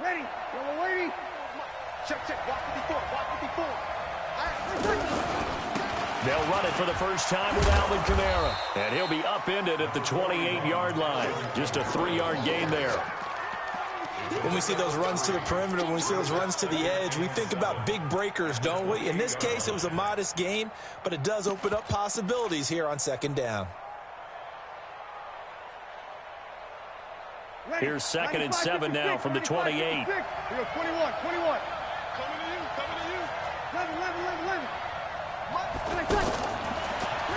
Ready. Yellow lady. Check. Walk 54. They'll run it for the first time with Alvin Kamara. And he'll be upended at the 28-yard line. Just a 3-yard gain there. When we see those runs to the perimeter, when we see those runs to the edge, we think about big breakers, don't we? In this case, it was a modest gain, but it does open up possibilities here on second down. Here's 2nd and 7 now from the 28. Here, 21. Coming to you. 11.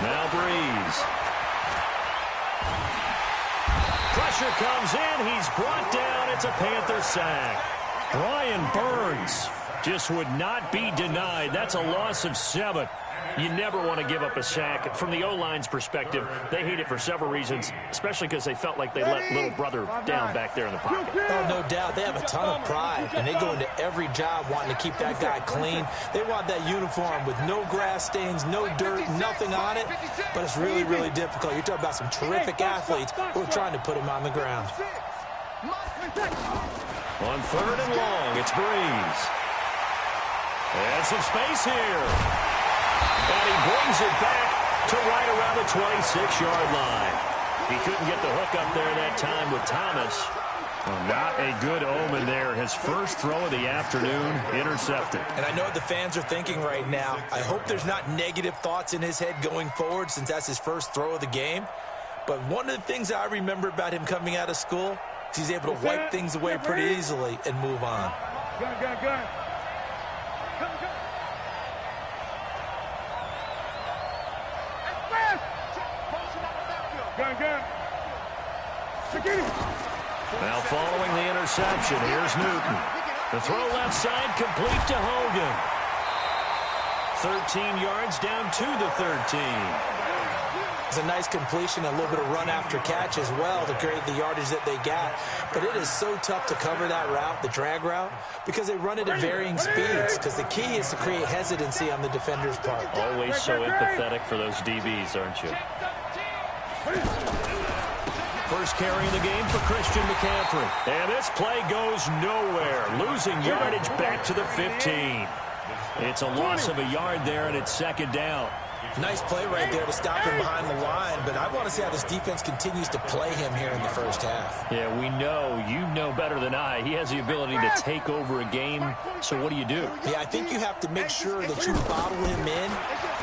Now Breeze. Pressure comes in. He's brought down. It's a Panther sack. Brian Burns just would not be denied. That's a loss of 7. You never want to give up a sack. From the O-line's perspective, they hate it for several reasons, especially because they felt like they let little brother down back there in the pocket. Oh, no doubt. They have a ton of pride, and they go into every job wanting to keep that guy clean. They want that uniform with no grass stains, no dirt, nothing on it, but it's really, really difficult. You're talking about some terrific athletes who are trying to put him on the ground. On 3rd and long, it's Breeze. And some space here. And he brings it back to right around the 26-yard line. He couldn't get the hook up there that time with Thomas. Well, not a good omen there. His first throw of the afternoon intercepted. And I know what the fans are thinking right now. I hope there's not negative thoughts in his head going forward since that's his first throw of the game. But one of the things I remember about him coming out of school is he's able to wipe things away pretty easily and move on. Gun. Now following the interception, here's Newton. The throw left side complete to Hogan. 13 yards down to the 13. It's a nice completion, a little bit of run after catch as well to create the yardage that they got. But it is so tough to cover that route, the drag route, because they run it at varying speeds. Because the key is to create hesitancy on the defender's part. Always so empathetic for those DBs, aren't you? First carry in the game for Christian McCaffrey. And this play goes nowhere. Losing yardage back to the 15. It's a loss of a yard there, and it's 2nd down. Nice play right there to stop him behind the line, but I want to see how this defense continues to play him here in the first half. Yeah, we know. You know better than I. He has the ability to take over a game, so what do? Yeah, I think you have to make sure that you bottle him in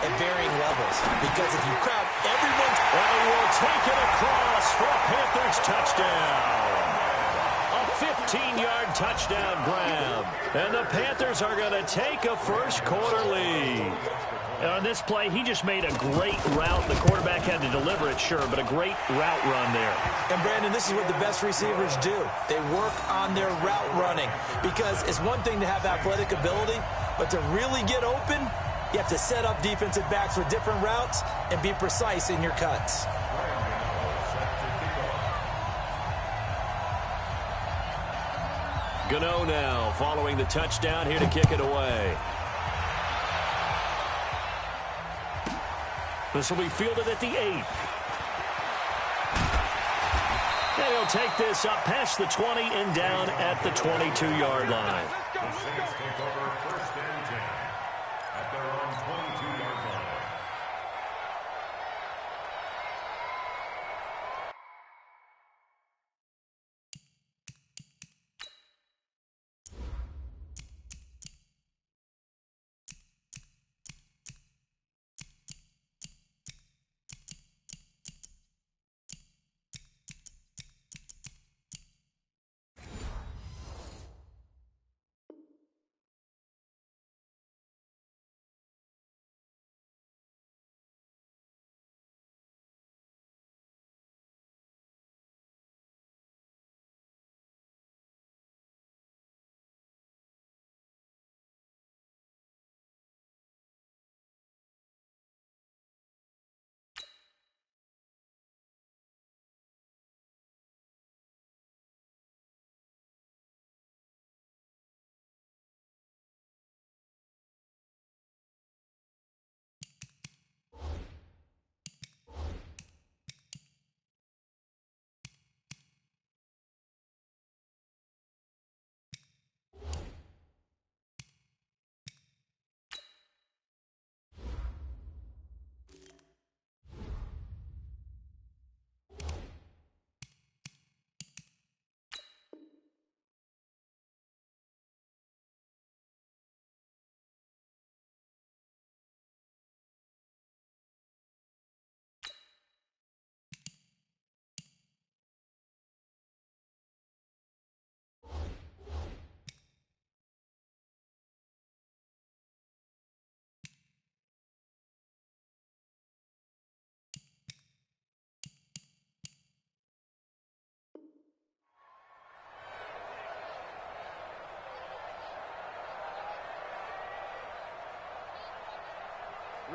at varying levels, because if you crowd everyone's... And he will take it across for a Panthers touchdown. A 15-yard touchdown grab. And the Panthers are going to take a first-quarter lead. And on this play, he just made a great route. The quarterback had to deliver it, sure, but a great route run there. And, Brandon, this is what the best receivers do. They work on their route running, because it's one thing to have athletic ability, but to really get open, you have to set up defensive backs with different routes and be precise in your cuts. Gano now following the touchdown here to kick it away. This will be fielded at the 8. And he'll take this up past the 20 and down at the 22-yard line.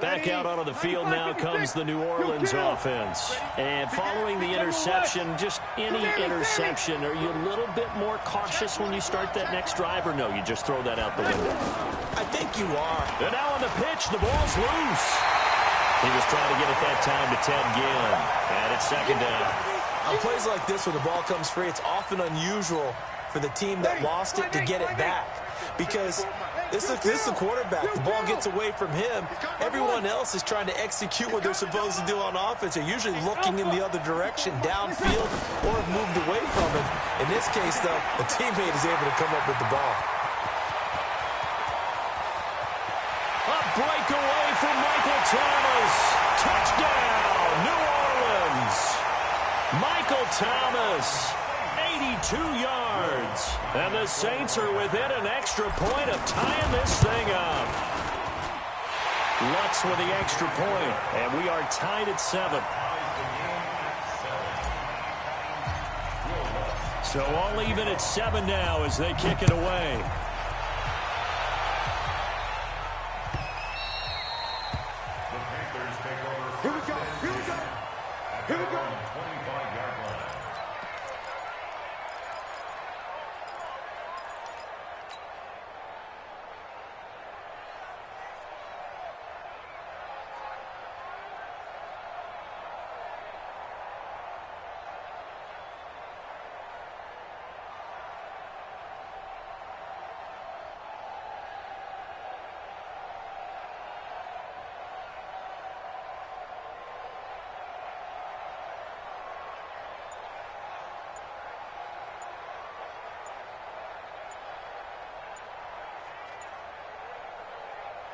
Back out onto the field now comes the New Orleans offense. And following the interception, just any interception, are you a little bit more cautious when you start that next drive, or no, you just throw that out the window? I think you are. And now on the pitch, the ball's loose. He was trying to get it that time to Ted Ginn. And it's second down. On plays like this, when the ball comes free, it's often unusual for the team that lost it to get it back. Because this is the quarterback. The ball gets away from him. Everyone else is trying to execute what they're supposed to do on offense. They're usually looking in the other direction, downfield, or have moved away from him. In this case, though, the teammate is able to come up with the ball. A breakaway from Michael Thomas. Touchdown, New Orleans. Michael Thomas, 82 yards. And the Saints are within an extra point of tying this thing up. Lutz with the extra point, and we are tied at 7. So all even at 7 now as they kick it away. Here we go. Here we go. Here we go. 25-yard line.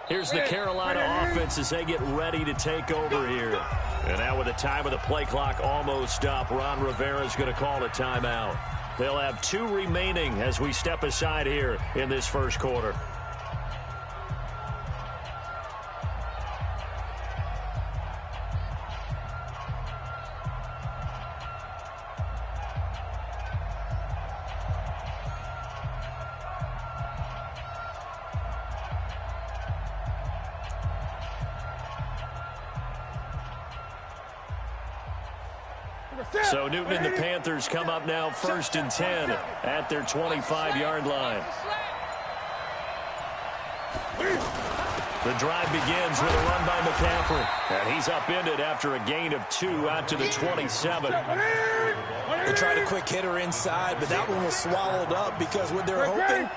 Here's the Carolina offense as they get ready to take over here. And now with the time of the play clock almost up, Ron Rivera is going to call a timeout. They'll have 2 remaining as we step aside here in this first quarter. So Newton and the Panthers come up now 1st and 10 at their 25-yard line. The drive begins with a run by McCaffrey. And he's upended after a gain of 2 out to the 27. They tried a quick hitter inside, but that one was swallowed up because what they're hoping,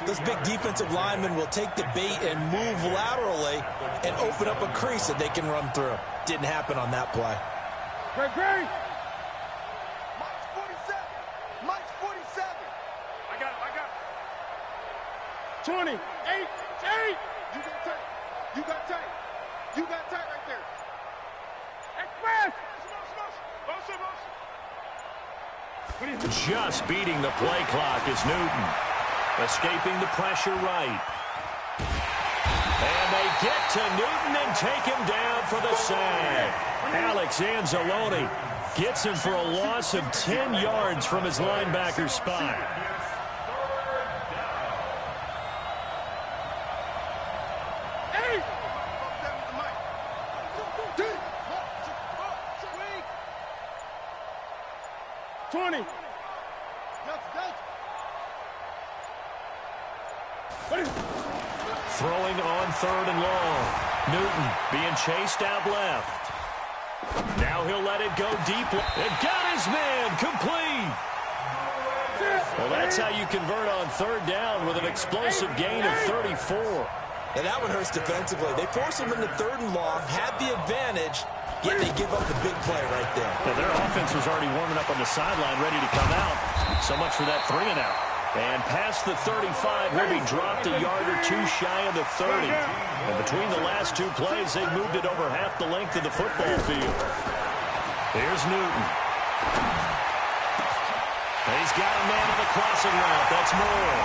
those big defensive linemen will take the bait and move laterally and open up a crease that they can run through. Didn't happen on that play. Great. 20, 8, 8. You got tight. You got tight right there. Express. Just beating the play clock is Newton. Escaping the pressure right. And they get to Newton and take him down for the sack. Alex Anzalone gets him for a loss of 10 yards from his linebacker spot. Throwing on 3rd and long. Newton being chased out left. Now he'll let it go deep. And got his man complete. Well, that's how you convert on 3rd down with an explosive gain of 34. And that one hurts defensively. They force him into 3rd and long, had the advantage, yet they give up the big play right there. Now, their offense was already warming up on the sideline, ready to come out. So much for that 3-and-out. And past the 35, he'll be dropped a yard or 2 shy of the 30. And between the last 2 plays, they moved it over half the length of the football field. Here's Newton. He's got a man on the crossing route. That's Moore.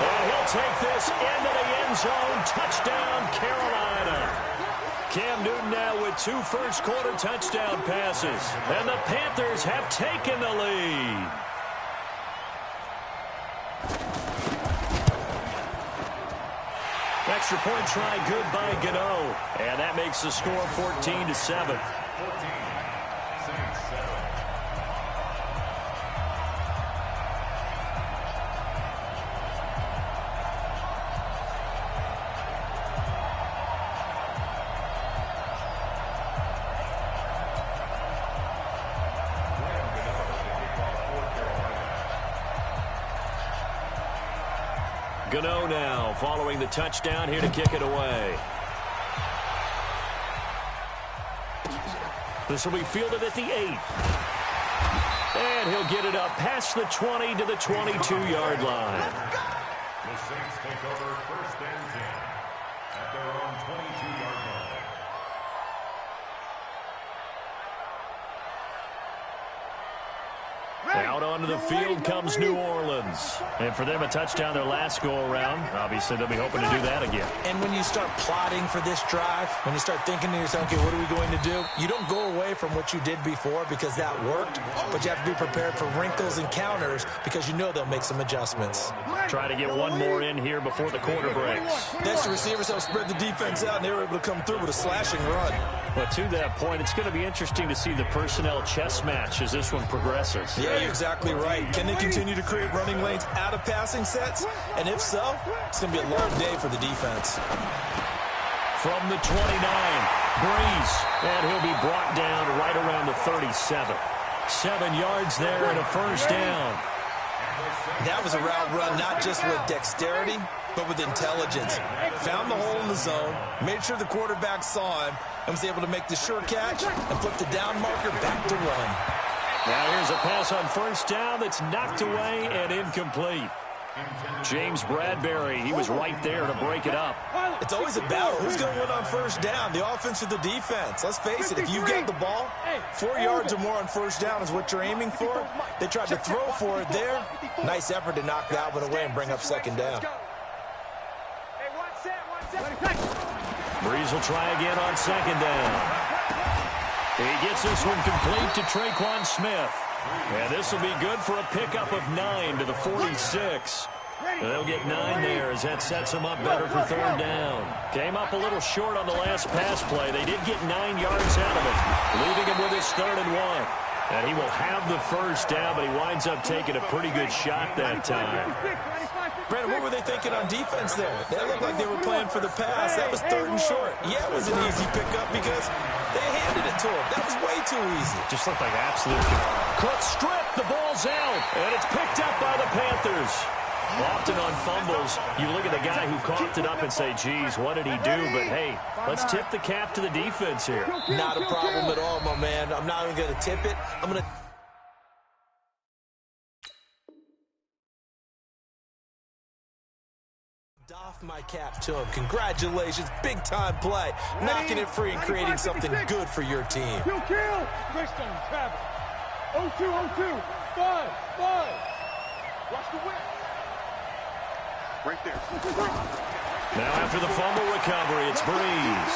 And he'll take this into the end zone. Touchdown, Carolina. Cam Newton now with 2 first-quarter touchdown passes. And the Panthers have taken the lead. extra point try good by Gano. And that makes the score 14-7. Gano now following the touchdown here to kick it away. This will be fielded at the 8. And he'll get it up past the 20 to the 22-yard line. The Saints take over 1st and 10 at their own 22-yard line. Out onto the field comes New Orleans. And for them, a touchdown their last go-around. Obviously, they'll be hoping to do that again. And when you start plotting for this drive, when you start thinking to yourself, okay, what are we going to do? You don't go away from what you did before because that worked, but you have to be prepared for wrinkles and counters because you know they'll make some adjustments. Try to get one more in here before the quarter breaks. Next, the receivers have spread the defense out, and they were able to come through with a slashing run. But to that point, it's going to be interesting to see the personnel chess match as this one progresses. Yeah, you're exactly right. Can they continue to create running lanes out of passing sets? And if so, it's going to be a long day for the defense. From the 29, Breeze, and he'll be brought down right around the 37. 7 yards there and a first down. That was a route run not just with dexterity, but with intelligence. Found the hole in the zone, made sure the quarterback saw him, and was able to make the sure catch and flip the down marker back to run. Now here's a pass on first down that's knocked away and incomplete. James Bradbury, he was right there to break it up. It's always a battle. Who's going to win on first down, the offense or the defense? Let's face it, if you get the ball, 4 yards or more on first down is what you're aiming for. They tried to throw for it there. Nice effort to knock that one away and bring up second down. Breeze will try again on second down. He gets this one complete to Traquan Smith. And this will be good for a pickup of 9 to the 46. They'll get 9 there as that sets them up better for third down. Came up a little short on the last pass play. They did get 9 yards out of it, leaving him with his 3rd and 1. And he will have the first down, but he winds up taking a pretty good shot that time. Brandon, what were they thinking on defense there? They looked like they were playing for the pass. That was 3rd and short. Yeah, it was an easy pickup because they handed it to him. That was way too easy. Just looked like absolute. Cook stripped. The ball's out, and it's picked up by the Panthers. Often on fumbles, you look at the guy who coughed it up and say, geez, what did he do? But, hey, let's tip the cap to the defense here. Not a problem at all, my man. I'm not even going to tip it. I'm going to... doff my cap to him. Congratulations. Big-time play. Knocking it free and creating something good for your team. Kill. Greystone, travel. 0-2, 5. Watch the whip. Right there. Now after the fumble recovery, it's Breeze.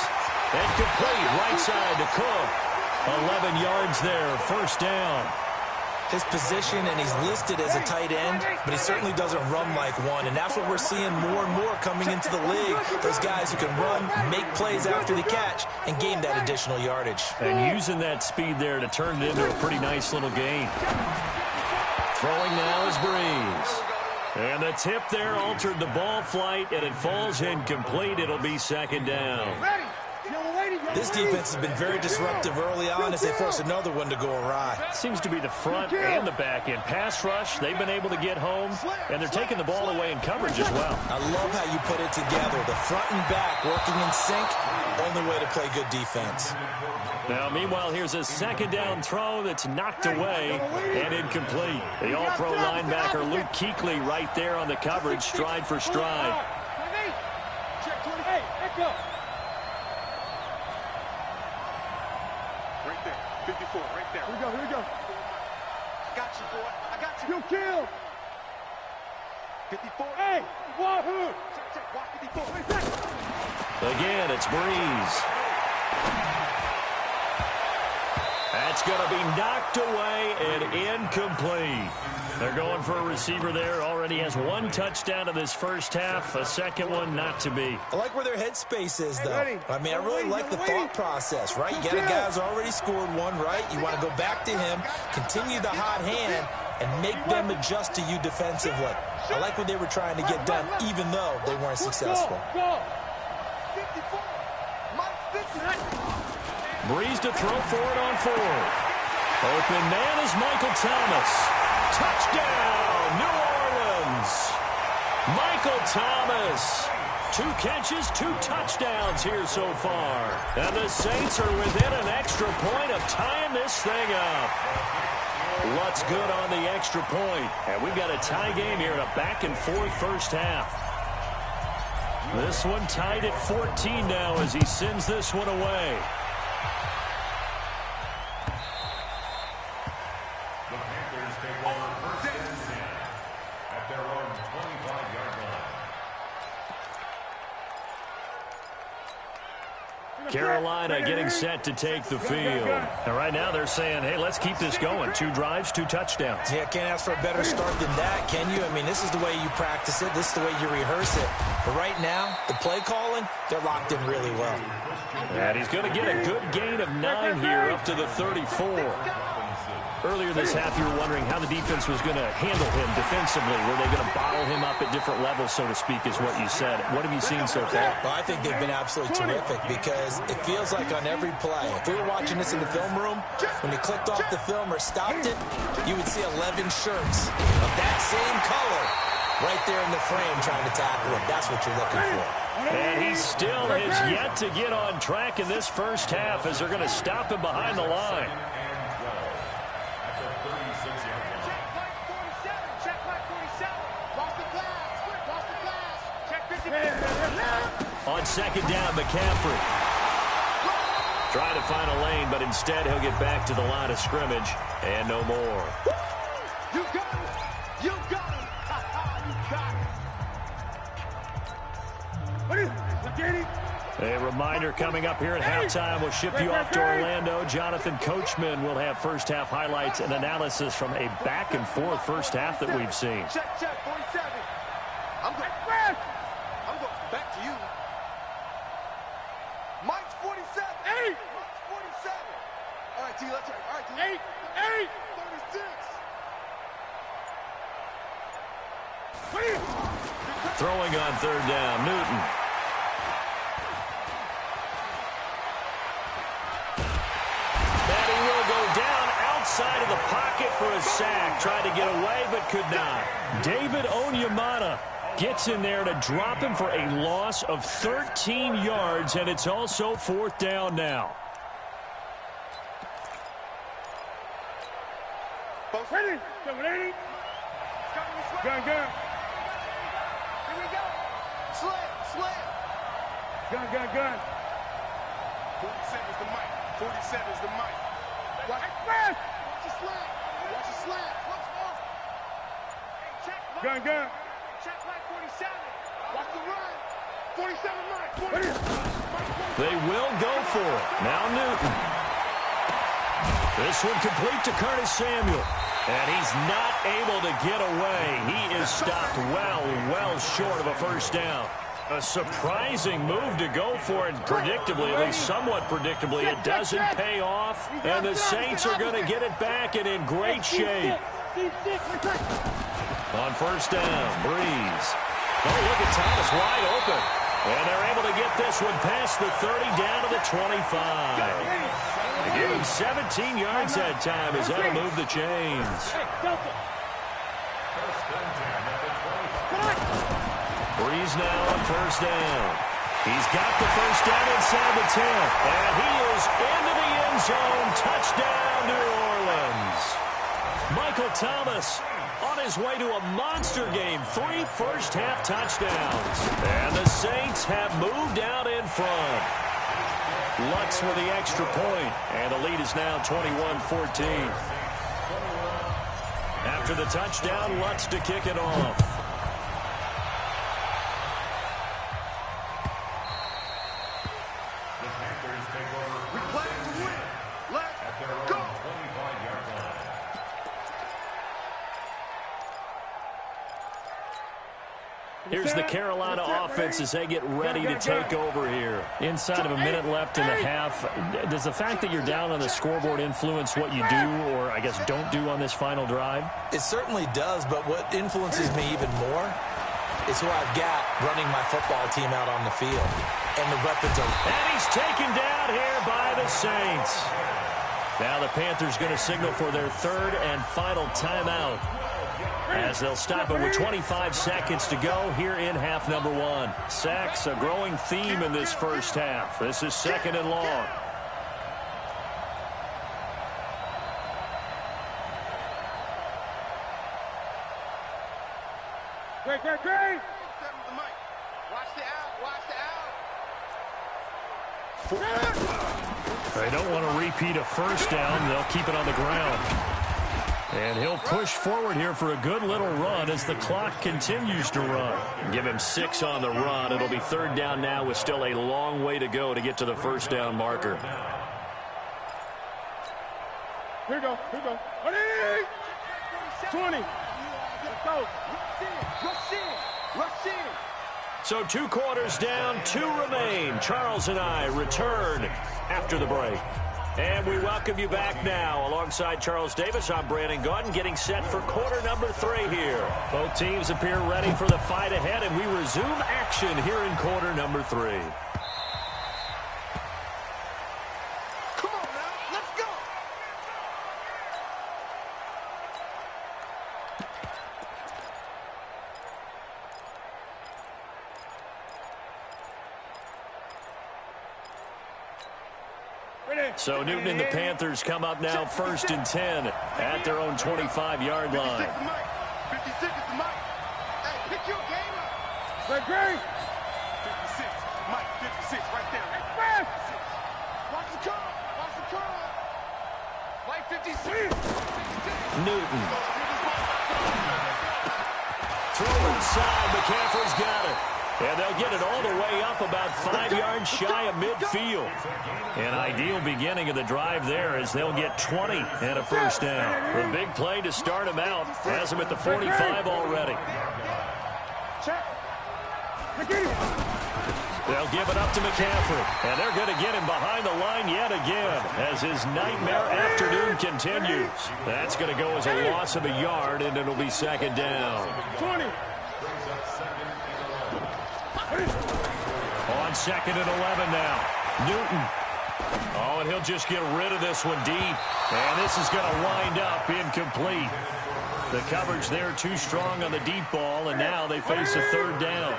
And complete right side to Cook. 11 yards there, first down. His position, and he's listed as a tight end, but he certainly doesn't run like one, and that's what we're seeing more and more coming into the league. Those guys who can run, make plays after the catch, and gain that additional yardage. And using that speed there to turn it into a pretty nice little gain. Throwing now is Breeze. And the tip there altered the ball flight, and it falls incomplete. It'll be second down. This defense has been very disruptive early on as they force another one to go awry. Seems to be the front and the back end. Pass rush, they've been able to get home, and they're taking the ball away in coverage as well. I love how you put it together. The front and back working in sync, only way to play good defense. Now, meanwhile, here's a second down throw that's knocked away and incomplete. The all-pro linebacker Luke Kuechly right there on the coverage, stride for stride. Check 20. Hey, echo. Right there. 54, right there. Here we go. I got you, boy. I got you. You kill. 54. Hey, wahoo. Check. Watch 54. Right there. Again, it's Breeze. That's going to be knocked away and incomplete. They're going for a receiver there. Already has one touchdown in this first half. A second one not to be. I like where their headspace is, though. I mean, I really like the thought process, right? You got a guy who's already scored one, right? You want to go back to him, continue the hot hand, and make them adjust to you defensively. I like what they were trying to get done, even though they weren't successful. Breeze to throw for it on fourth. Open man is Michael Thomas. Touchdown, New Orleans. Michael Thomas. 2 catches, 2 touchdowns here so far. And the Saints are within an extra point of tying this thing up. Lutz good on the extra point. And we've got a tie game here in a back-and-forth first half. This one tied at 14 now as he sends this one away. The Panthers take over first and 10 at their own 25-yard line. Carolina getting set to take the field. And right now they're saying, hey, let's keep this going. 2 drives, 2 touchdowns. Yeah, can't ask for a better start than that, can you? I mean, this is the way you practice it. This is the way you rehearse it. But right now, the play calling, they're locked in really well. And he's going to get a good gain of 9 here up to the 34. Earlier this half, you were wondering how the defense was going to handle him defensively. Were they going to bottle him up at different levels, so to speak, is what you said. What have you seen so far? Well, I think they've been absolutely terrific because it feels like on every play, if we were watching this in the film room, when you clicked off the film or stopped it, you would see 11 shirts of that same color right there in the frame trying to tackle him. That's what you're looking for. And he still has yet to get on track in this first half as they're going to stop him behind the line. On second down, McCaffrey. Trying to find a lane, but instead he'll get back to the line of scrimmage. And no more. You got it. You got it. You got it. A reminder coming up here at halftime. We'll ship you off to Orlando. Jonathan Coachman will have first half highlights and analysis from a back-and-forth first half that we've seen. Check, 47. I'm going back to you. Mike's 47. 8. Mike's 47. All right, T, let's try. All right, T. 8. 36. Throwing on third down, Newton. And he will go down outside of the pocket for a sack. Tried to get away, but could not. David Onyemata gets in there to drop him for a loss of 13 yards, and it's also fourth down now. Ready? Ready? Gun. Here we go. Slam. Gun. 47 is the mic. 47 is the mic. Watch your slam. Once more. Gun. Check Mike 47. Watch the run. 47 Mike. They will go for it. Now Newton. This one complete to Curtis Samuel. And he's not able to get away. He is stopped well short of a first down. A surprising move to go for it, predictably, at least somewhat predictably. It doesn't pay off, and the Saints are going to get it back and in great shape. On first down, Breeze. Oh, look at Thomas wide open. And they're able to get this one past the 30 down to the 25. They give him 17 yards that time as that'll move the chains. Breeze now on first down. He's got the first down inside the 10. And he is into the end zone. Touchdown, New Orleans. Michael Thomas on his way to a monster game. 3 first-half touchdowns. And the Saints have moved out in front. Lutz with the extra point, and the lead is now 21-14. After the touchdown, Lutz to kick it off. The Panthers take over. We play to win. Let's At their own go. 25-yard line. is the Carolina offense as they get ready to take over here. Inside of a minute left in the half, does the fact that you're down on the scoreboard influence what you do or, I guess, don't do on this final drive? It certainly does, but what influences me even more is who I've got running my football team out on the field. And the weapons are... And he's taken down here by the Saints. Now the Panthers going to signal for their third and final timeout as they'll stop it with 25 seconds to go here in half number one. Sacks, a growing theme in this first half. This is second and long. Great. Watch the out. They don't want to repeat a first down. They'll keep it on the ground. And he'll push forward here for a good little run as the clock continues to run. Give him 6 on the run. It'll be third down now with still a long way to go to get to the first down marker. Here we go. 20. Let's go. Rush in. So 2 quarters down, 2 remain. Charles and I return after the break. And we welcome you back now. Alongside Charles Davis, I'm Brandon Gordon, getting set for quarter number 3 here. Both teams appear ready for the fight ahead, and we resume action here in quarter number 3. Come on now, let's go. So Newton and the Panthers come up now first and 10 at their own 25-yard line. 56 is the mic. Hey, pick your game up. Great. 56, Mike, 56 right there. Express. Watch the curl. Mike, 56. Newton. Throw inside. McCaffrey's got it. And they'll get it all the way up about 5 yards shy of midfield. An ideal beginning of the drive there as they'll get 20 and a first down. The big play to start him out has him at the 45 already. They'll give it up to McCaffrey. And they're going to get him behind the line yet again as his nightmare afternoon continues. That's going to go as a loss of a yard, and it'll be second down. 20. On second and 11 now. Newton. Oh, and he'll just get rid of this one deep. And this is going to wind up incomplete. The coverage there too strong on the deep ball, and now they face a third down.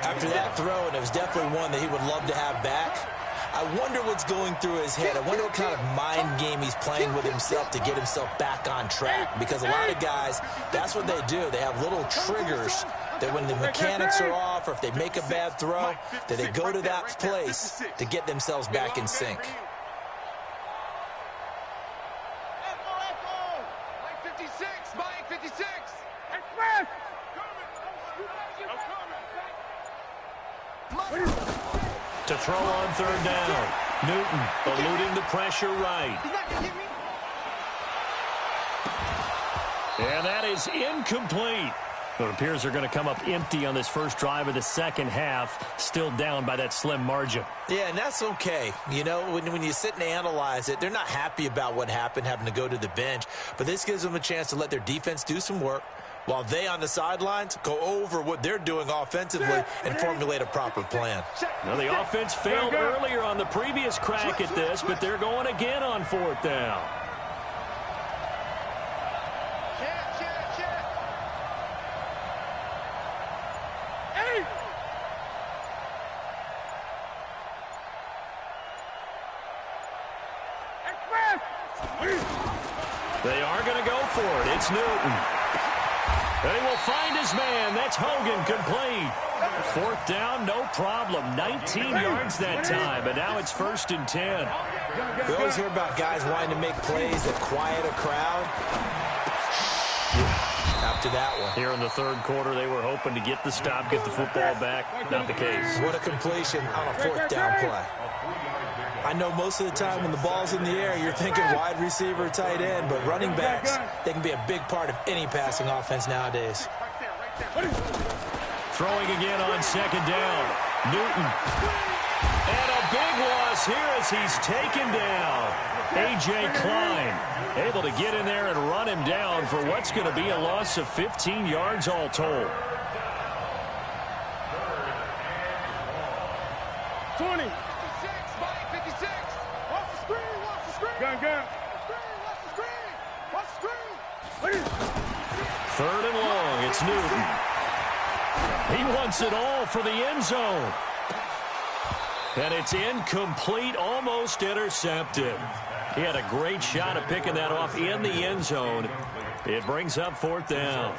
After that throw, and it was definitely one that he would love to have back, I wonder what's going through his head. I wonder what kind of mind game he's playing with himself to get himself back on track. Because a lot of guys, that's what they do. They have little triggers that when the mechanics are off or if they make a bad throw, that they go to that place to get themselves back in sync. Mike 56. Mike 56. To throw on third down. Newton eluding the pressure right. And that is incomplete. It appears they're going to come up empty on this first drive of the second half, still down by that slim margin. Yeah, and that's okay. You know, when you sit and analyze it, they're not happy about what happened, having to go to the bench. But this gives them a chance to let their defense do some work while they on the sidelines go over what they're doing offensively and formulate a proper plan. Now, the offense failed earlier on the previous crack at this, but they're going again on fourth down. They are going to go for it. It's Newton. They will find his man. That's Hogan, complete. Fourth down, no problem. 19 yards that time, but now it's first and 10. We always hear about guys wanting to make plays that quiet a crowd. After that one. Here in the third quarter, they were hoping to get the stop, get the football back. Not the case. What a completion on a fourth down play. I know most of the time when the ball's in the air, you're thinking wide receiver, tight end, but running backs, they can be a big part of any passing offense nowadays. throwing again on second down. Newton. And a big loss here as he's taken down. A.J. Klein able to get in there and run him down for what's going to be a loss of 15 yards all told. 20. 56, 56. Watch the screen, watch the screen. Gun. Watch the screen. Watch the screen. Third and long, it's Newton. He wants it all for the end zone. And it's incomplete, almost intercepted. He had a great shot at picking that off in the end zone. It brings up fourth down.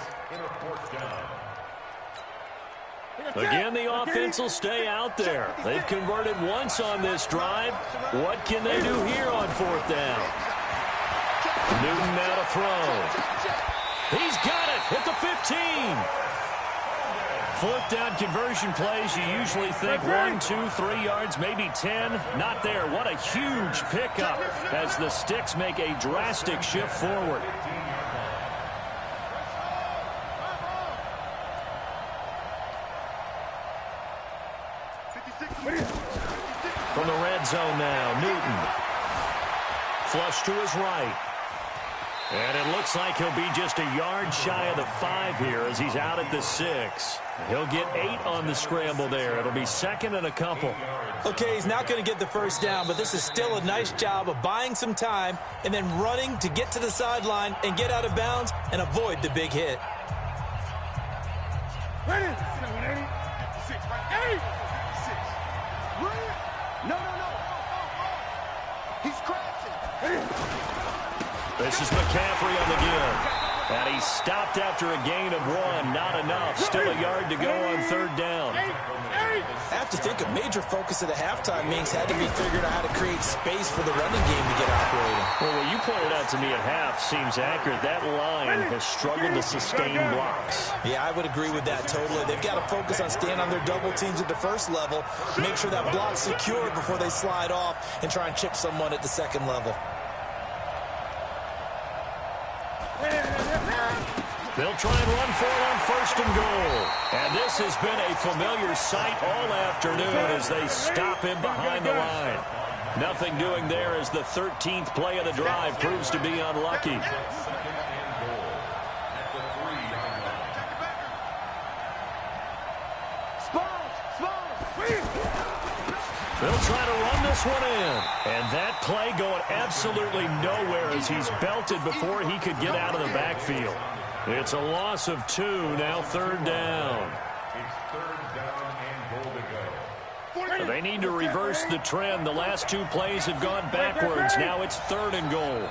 Again, the offense will stay out there. They've converted once on this drive. What can they do here on fourth down? Newton now to throw. He's got it at the 15. Fourth down conversion plays, you usually think 1, 2, 3 yards, maybe 10. Not there. What a huge pickup as the Sticks make a drastic shift forward. From the red zone now, Newton. Flush to his right. And it looks like he'll be just a yard shy of the 5 here as he's out at the 6. He'll get 8 on the scramble there. It'll be second and a couple. Okay, he's not going to get the first down, but this is still a nice job of buying some time and then running to get to the sideline and get out of bounds and avoid the big hit. Ready? 56, right? 56. No. He's crashing. This is McCaffrey on the give. And he's stopped after a gain of 1. Not enough. Still a yard to go on third down. I have to think a major focus of the halftime meetings had to be figuring out how to create space for the running game to get operating. Well, what you pointed out to me at half seems accurate. That line has struggled to sustain blocks. Yeah, I would agree with that totally. They've got to focus on staying on their double teams at the first level, make sure that block's secure before they slide off and try and chip someone at the second level. They'll try and run for it on first and goal. And this has been a familiar sight all afternoon as they stop him behind the line. Nothing doing there as the 13th play of the drive proves to be unlucky. They'll try to run this one in. And that play going absolutely nowhere as he's belted before he could get out of the backfield. It's a loss of 2, now third down. It's third down and goal to go. They need to reverse the trend. The last 2 plays have gone backwards. Now it's third and goal.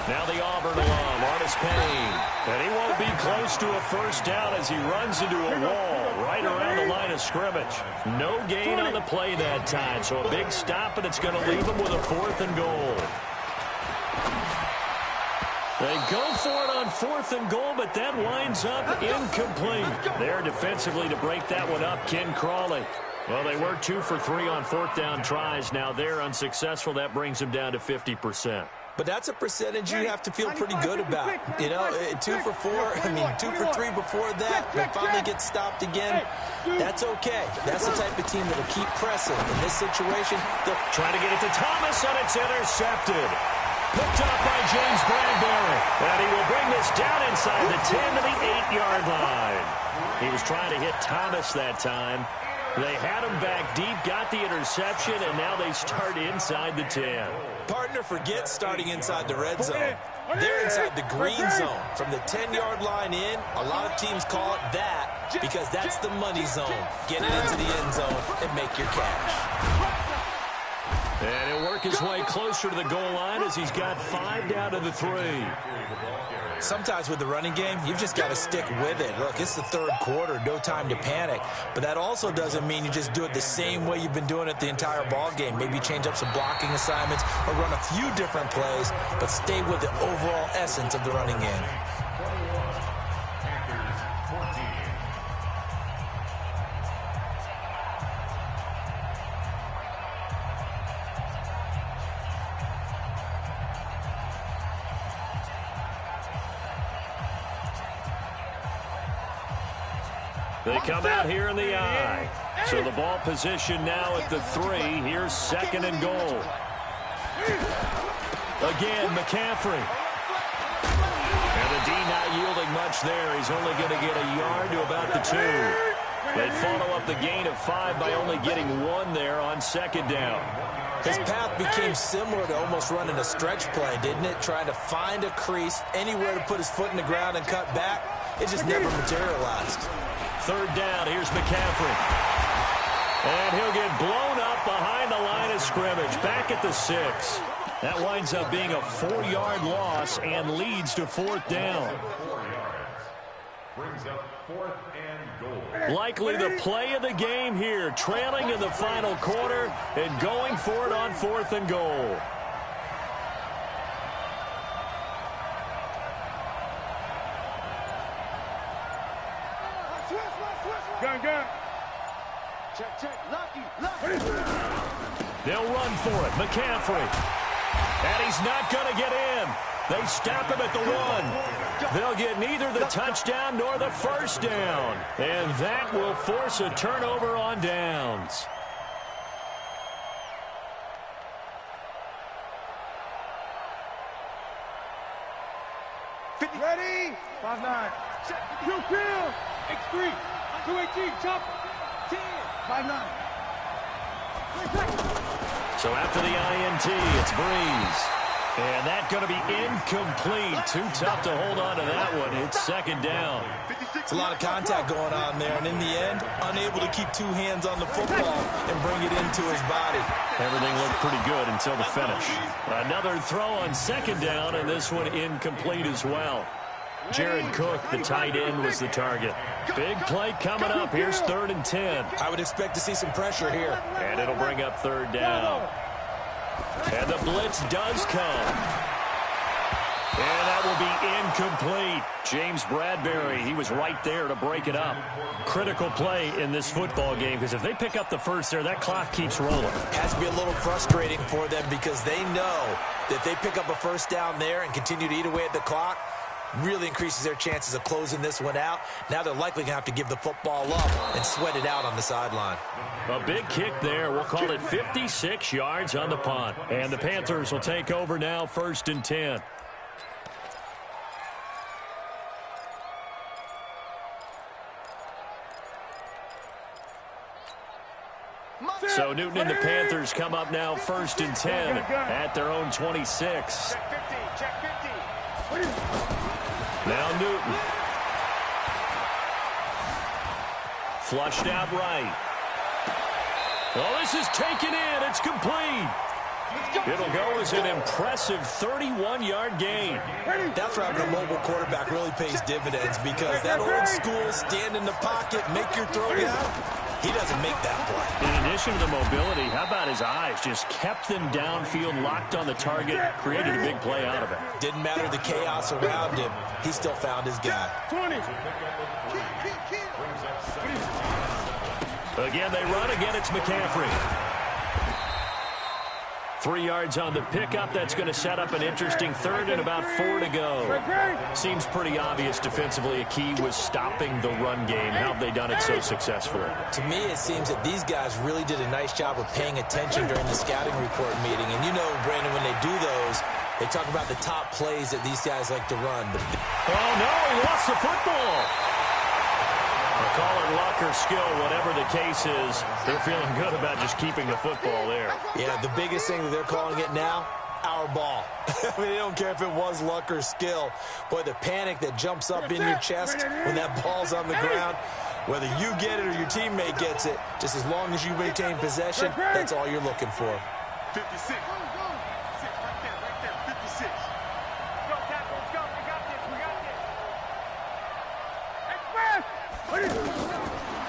Now the Auburn alum, Artis Payne. And he won't be close to a first down as he runs into a wall right around the line of scrimmage. No gain on the play that time, so a big stop, and it's going to leave him with a 4th and goal. They go for it on 4th and goal, but that winds up incomplete. There defensively to break that one up, Ken Crawley. Well, they were 2 for 3 on 4th down tries. Now they're unsuccessful. That brings them down to 50%. But that's a percentage you have to feel pretty good about. You know, 2 for 4, 2 for 3 before that. They finally get stopped again. That's okay. That's the type of team that will keep pressing. In this situation, they'll try to get it to Thomas, and it's intercepted. Picked up by James Bradbury. And he will bring this down inside the 10 to the 8-yard line. He was trying to hit Thomas that time. They had him back deep, got the interception, and now they start inside the 10. Partner forgets starting inside the red zone. They're inside the green zone. From the 10-yard line in, a lot of teams call it that because that's the money zone. Get it into the end zone and make your cash. And he'll work his way closer to the goal line as he's got 5 down to the 3. Sometimes with the running game, you've just got to stick with it. Look, it's the third quarter, no time to panic. But that also doesn't mean you just do it the same way you've been doing it the entire ball game. Maybe change up some blocking assignments or run a few different plays, but stay with the overall essence of the running game. They come out here in the I. So the ball position now at the 3. Here's 2nd and goal. Again, McCaffrey. And the D not yielding much there. He's only going to get a yard to about the 2. They follow up the gain of 5 by only getting 1 there on 2nd down. His path became similar to almost running a stretch play, didn't it? Trying to find a crease, anywhere to put his foot in the ground and cut back. It just never materialized. 3rd down, here's McCaffrey. And he'll get blown up behind the line of scrimmage, back at the 6. That winds up being a 4-yard loss and leads to 4th down. 4 yards. Brings up 4th and goal. Likely the play of the game here, trailing in the final quarter and going for it on 4th and goal. Gun. Check. Lucky. They'll run for it. McCaffrey. And he's not going to get in. They stop him at the 1. They'll get neither the touchdown nor the 1st down. And that will force a turnover on downs. Ready? 5-9. You kill. X3. 218. Chop. 10. 5-9. So after the INT, it's Breeze. And that's going to be incomplete. Too tough to hold on to that one. It's 2nd down. It's a lot of contact going on there, and in the end, unable to keep 2 hands on the football and bring it into his body. Everything looked pretty good until the finish. Another throw on 2nd down, and this one incomplete as well. Jared Cook, the tight end, was the target. Big play coming up. Here's 3rd and 10. I would expect to see some pressure here. And it'll bring up 3rd down. And the blitz does come. And that will be incomplete. James Bradbury, he was right there to break it up. Critical play in this football game, because if they pick up the 1st there, that clock keeps rolling. Has to be a little frustrating for them because they know that they pick up a 1st down there and continue to eat away at the clock, really increases their chances of closing this one out. Now they're likely going to have to give the football up and sweat it out on the sideline. A big kick there. We'll call it 56 yards on the punt. And the Panthers will take over now, 1st and 10. So Newton and the Panthers come up now, 1st and 10 at their own 26. Check 50. Now Newton. Flushed out right. Oh, this is taken in. It's complete. It'll go as an impressive 31-yard gain. That's where having a mobile quarterback really pays dividends, because that old school stand in the pocket, make your throw down, he doesn't make that play. In addition to the mobility, how about his eyes? Just kept them downfield, locked on the target, created a big play out of it. Didn't matter the chaos around him. He still found his guy. 20. Again, they run. Again, it's McCaffrey. 3 yards on the pickup. That's going to set up an interesting 3rd and about 4 to go. Seems pretty obvious defensively. A key was stopping the run game. How have they done it so successfully? To me, it seems that these guys really did a nice job of paying attention during the scouting report meeting. And you know, Brandon, when they do those, they talk about the top plays that these guys like to run. Oh, no, he lost the football. Call it luck or skill, whatever the case is, they're feeling good about just keeping the football there. Yeah, the biggest thing that they're calling it now, our ball. I mean, they don't care if it was luck or skill. Boy, the panic that jumps up in your chest when that ball's on the ground, whether you get it or your teammate gets it, just as long as you maintain possession, that's all you're looking for. 56. Right there. 56. Go, Cap, let's go. We got this.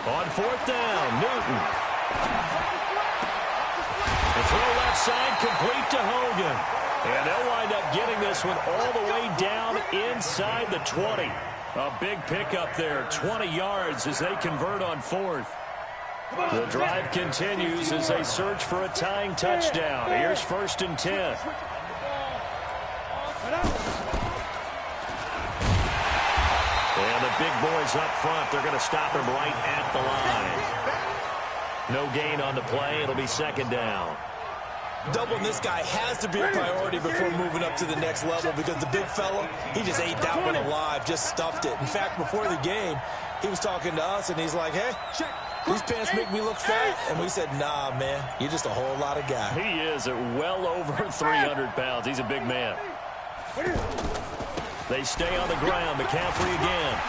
On 4th down, Newton. The throw left side, complete to Hogan. And they'll wind up getting this one all the way down inside the 20. A big pickup there, 20 yards as they convert on 4th. The drive continues as they search for a tying touchdown. Here's 1st and 10. And the big boys up front. They're going to stop him right at the line. No gain on the play. It'll be second down. Doubling this guy has to be a priority before moving up to the next level because the big fella, he just ate that one alive, just stuffed it. In fact, before the game, he was talking to us, and he's like, hey, these pants make me look fat. And we said, nah, man, you're just a whole lot of guy. He is at well over 300 pounds. He's a big man. They stay on the ground. McCaffrey again.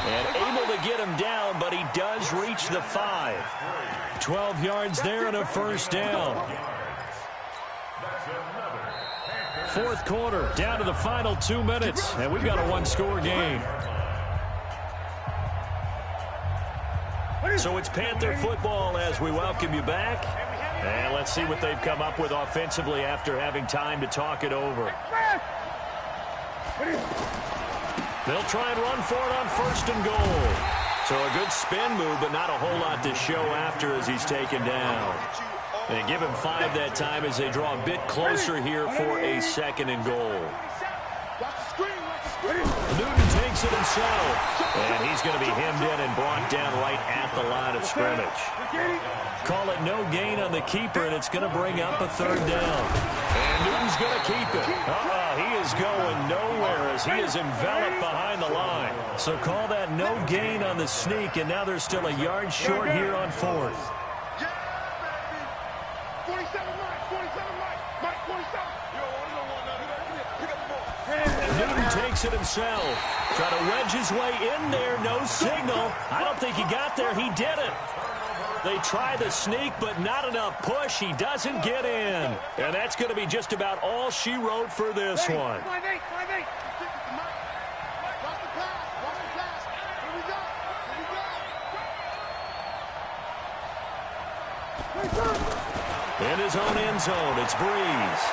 And able to get him down, but he does reach the 5. 12 yards there and a first down. Fourth quarter, down to the final 2 minutes, and we've got a one-score game. So it's Panther football as we welcome you back. And let's see what they've come up with offensively after having time to talk it over. They'll try and run for it on first and goal. So a good spin move, but not a whole lot to show after as he's taken down. They give him 5 that time as they draw a bit closer here for a second and goal. Newton takes it himself, and he's going to be hemmed in and brought down right at the line of scrimmage. Call it no gain on the keeper, and it's going to bring up a third down. And Newton's going to keep it. He is going nowhere as he is enveloped behind the line. So call that no gain on the sneak, and now they're still a yard short here on fourth. Newton takes it himself. Try to wedge his way in there. No signal. I don't think he got there. He did it. They try the sneak, but not enough push. He doesn't get in. And that's going to be just about all she wrote for this one. In his own end zone, it's Breeze.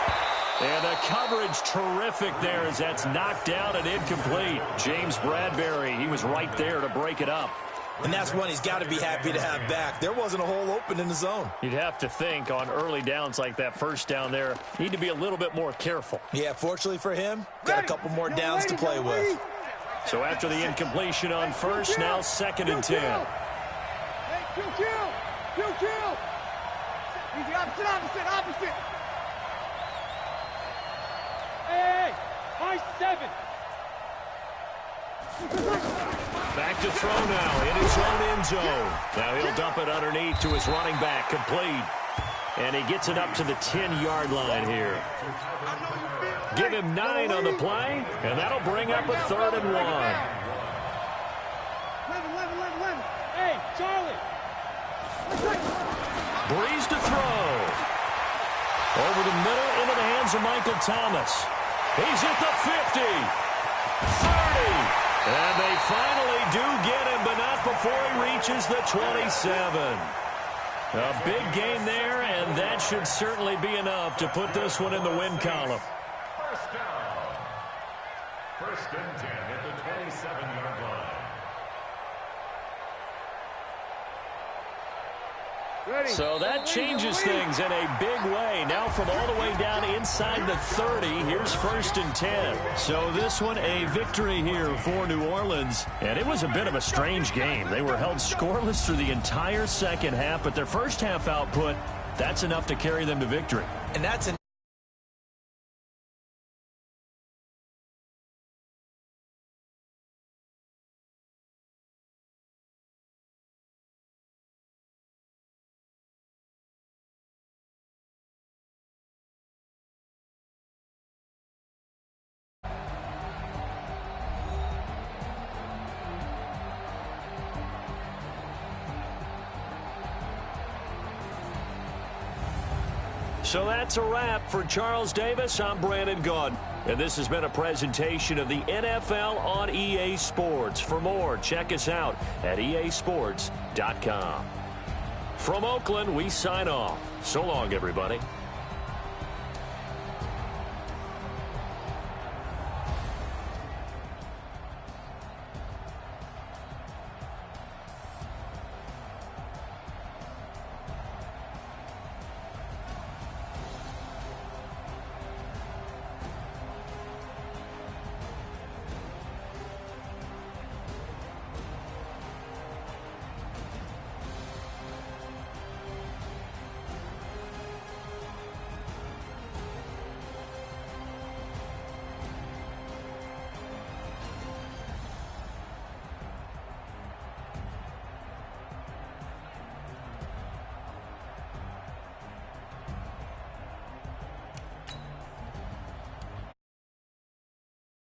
And the coverage terrific there as that's knocked down and incomplete. James Bradbury, he was right there to break it up. And that's one he's got to be happy to have back. There wasn't a hole open in the zone. You'd have to think on early downs like that first down there, need to be a little bit more careful. Yeah, fortunately for him, got a couple more downs to play with. So after the incompletion on first, now second and 10. Kill. Easy, opposite. Hey, high 7. Back to throw now in his own end zone. Now he'll dump it underneath to his running back, complete. And he gets it up to the 10-yard line here. Give him 9 on the play, and that'll bring up a 3rd and 1. 11. Hey, Charlie. Breeze to throw. Over the middle, into the hands of Michael Thomas. He's at the 50. 30. And they finally do get him, but not before he reaches the 27. A big gain there, and that should certainly be enough to put this one in the win column. First down. First and 10 at the 27-yard line. So that changes things in a big way. Now from all the way down inside the 30, here's first and 10. So this one a victory here for New Orleans. And it was a bit of a strange game. They were held scoreless through the entire second half, but their first half output, that's enough to carry them to victory. And that's an So that's a wrap for Charles Davis. I'm Brandon Gaudin, and this has been a presentation of the NFL on EA Sports. For more, check us out at easports.com. From Oakland, we sign off. So long, everybody.